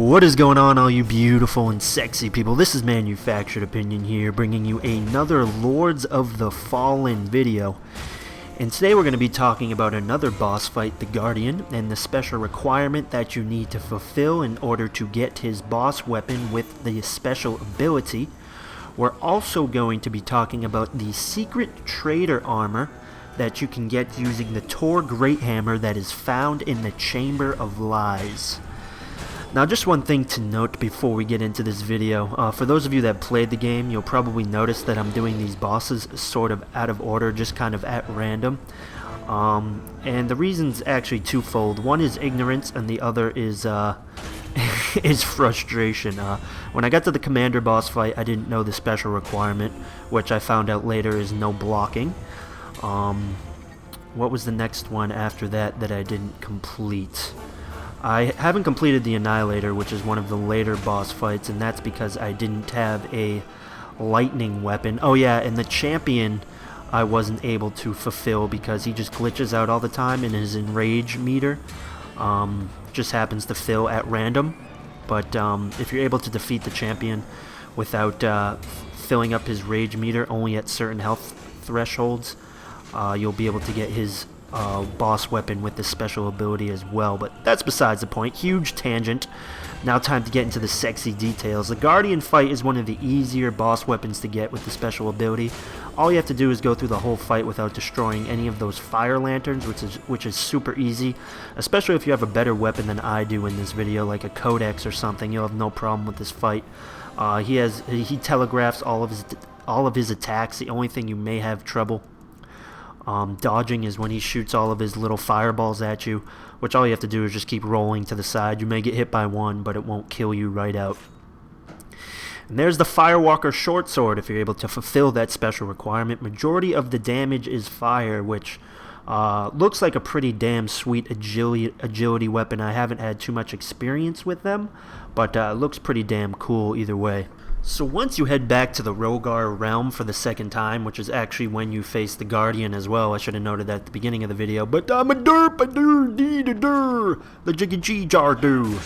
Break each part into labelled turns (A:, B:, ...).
A: What is going on, all you beautiful and sexy people? This is Manufactured Opinion here, bringing you another Lords of the Fallen video. And today we're going to be talking about another boss fight, the Guardian, and the special requirement that you need to fulfill in order to get his boss weapon with the special ability. We're also going to be talking about the secret Traitor armor that you can get using the Tor Great Hammer that is found in the Chamber of Lies. Now, just one thing to note before we get into this video. For those of you that played the game, you'll probably notice that I'm doing these bosses sort of out of order, just kind of at random. And the reason's actually twofold. One is ignorance, and the other is is frustration. When I got to the commander boss fight, I didn't know the special requirement, which I found out later is no blocking. What was the next one after that I didn't complete? I haven't completed the Annihilator, which is one of the later boss fights, and that's because I didn't have a lightning weapon. Oh yeah, and the champion I wasn't able to fulfill because he just glitches out all the time, and his enrage meter just happens to fill at random. But if you're able to defeat the champion without filling up his rage meter only at certain health thresholds, you'll be able to get his boss weapon with this special ability as well. But that's besides the point. Huge tangent. Now time to get into the sexy details. The Guardian fight is one of the easier boss weapons to get with the special ability. All you have to do is go through the whole fight without destroying any of those fire lanterns, which is super easy, especially if you have a better weapon than I do in this video, like a codex or something. You'll have no problem with this fight. He telegraphs all of his attacks. The only thing you may have trouble dodging is when he shoots all of his little fireballs at you, which all you have to do is just keep rolling to the side. You may get hit by one, but it won't kill you right out. And there's the Firewalker short sword if you're able to fulfill that special requirement. Majority of the damage is fire, which looks like a pretty damn sweet agility weapon. I haven't had too much experience with them, but it looks pretty damn cool either way. So once you head back to the Rogar realm for the second time, which is actually when you face the Guardian as well, I should have noted that at the beginning of the video, but I'm a derp, a dur, dee, da, dur, the jiggy g jar do.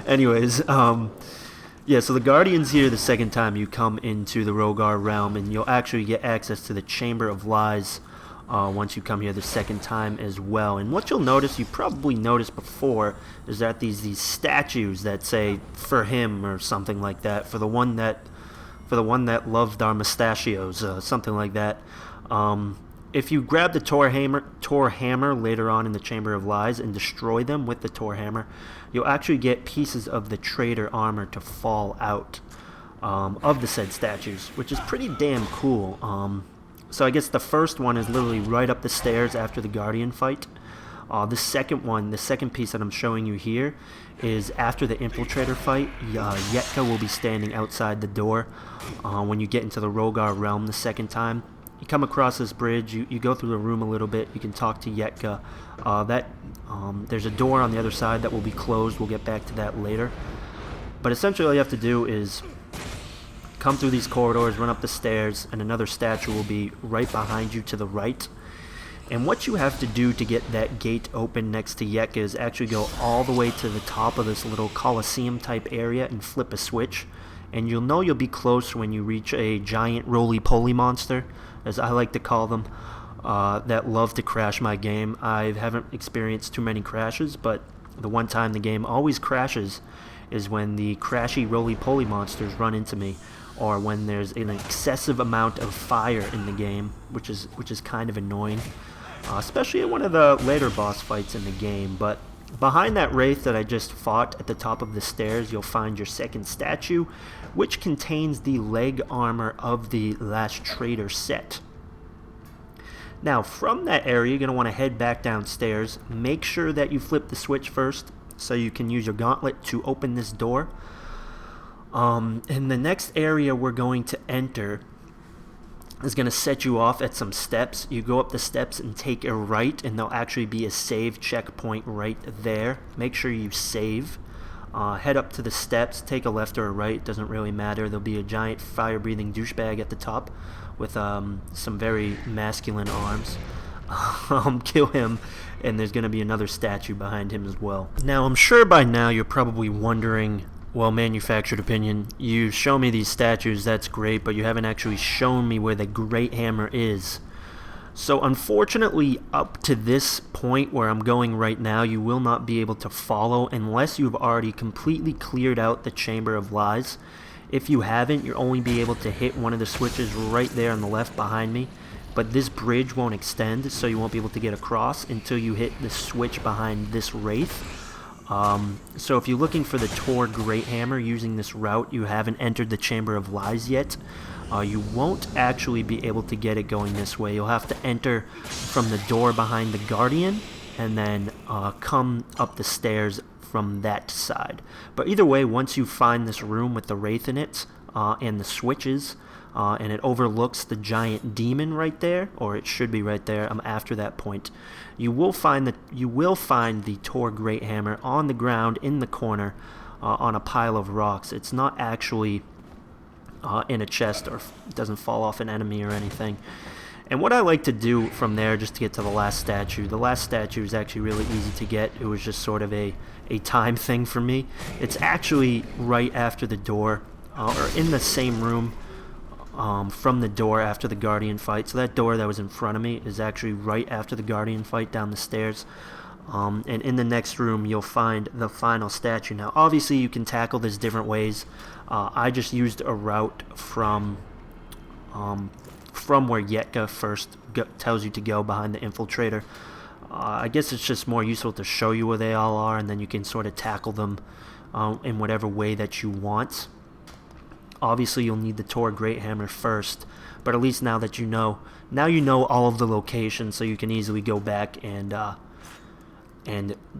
A: Anyways, yeah, so the Guardian's here the second time you come into the Rogar realm, and you'll actually get access to the Chamber of Lies once you come here the second time as well. And what you'll notice, you probably noticed before, is that these statues that say "for him" or something like that, for the one that loved our mustachios, something like that. If you grab the Tor hammer later on in the Chamber of Lies and destroy them with the Tor hammer, you'll actually get pieces of the Traitor armor to fall out of the said statues, which is pretty damn cool. So I guess the first one is literally right up the stairs after the Guardian fight. The second piece that I'm showing you here is after the Infiltrator fight. Yetka will be standing outside the door when you get into the Rogar realm the second time. You come across this bridge, you go through the room a little bit, you can talk to Yetka. There's a door on the other side that will be closed, we'll get back to that later. But essentially all you have to do is come through these corridors, run up the stairs, and another statue will be right behind you to the right. And what you have to do to get that gate open next to Yetka is actually go all the way to the top of this little Colosseum type area and flip a switch. And you'll know you'll be close when you reach a giant roly-poly monster, as I like to call them, that love to crash my game. I haven't experienced too many crashes, but the one time the game always crashes is when the crashy roly-poly monsters run into me, or when there's an excessive amount of fire in the game, which is kind of annoying, especially at one of the later boss fights in the game. But behind that wraith that I just fought at the top of the stairs, you'll find your second statue, which contains the leg armor of the last Traitor set. Now, from that area, you're going to want to head back downstairs. Make sure that you flip the switch first, so you can use your gauntlet to open this door. And the next area we're going to enter is going to set you off at some steps. You go up the steps and take a right, and there'll actually be a save checkpoint right there. Make sure you save. Head up to the steps, take a left or a right, doesn't really matter. There'll be a giant fire-breathing douchebag at the top with some very masculine arms. Kill him, and there's going to be another statue behind him as well. Now, I'm sure by now you're probably wondering, well, Manufactured Opinion, you show me these statues, that's great, but you haven't actually shown me where the Great Hammer is. So unfortunately, up to this point where I'm going right now, you will not be able to follow unless you've already completely cleared out the Chamber of Lies. If you haven't, you'll only be able to hit one of the switches right there on the left behind me. But this bridge won't extend, so you won't be able to get across until you hit the switch behind this Wraith. So if you're looking for the Tor Great Hammer using this route, you haven't entered the Chamber of Lies yet. You won't actually be able to get it going this way. You'll have to enter from the door behind the Guardian and then come up the stairs from that side. But either way, once you find this room with the Wraith in it and the switches, and it overlooks the giant demon right there, or it should be right there. After that point, you will find the Tor Great Hammer on the ground in the corner on a pile of rocks. It's not actually in a chest, or it doesn't fall off an enemy or anything. And what I like to do from there, just to get to the last statue is actually really easy to get. It was just sort of a time thing for me. It's actually right after the door, or in the same room from the door after the Guardian fight. So that door that was in front of me is actually right after the Guardian fight down the stairs. And in the next room, you'll find the final statue. Now, obviously, you can tackle this different ways. I just used a route from where Yetka first tells you to go behind the Infiltrator. I guess it's just more useful to show you where they all are, and then you can sort of tackle them in whatever way that you want. Obviously, you'll need the Tor Great Hammer first, but at least now that you know all of the locations, so you can easily go back and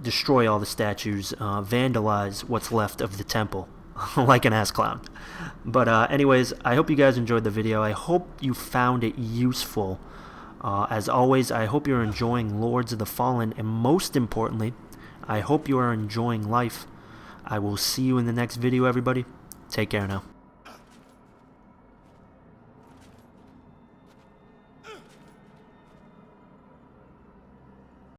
A: destroy all the statues, vandalize what's left of the temple, like an ass clown. But anyways, I hope you guys enjoyed the video. I hope you found it useful. As always, I hope you're enjoying Lords of the Fallen, and most importantly, I hope you are enjoying life. I will see you in the next video, everybody. Take care now.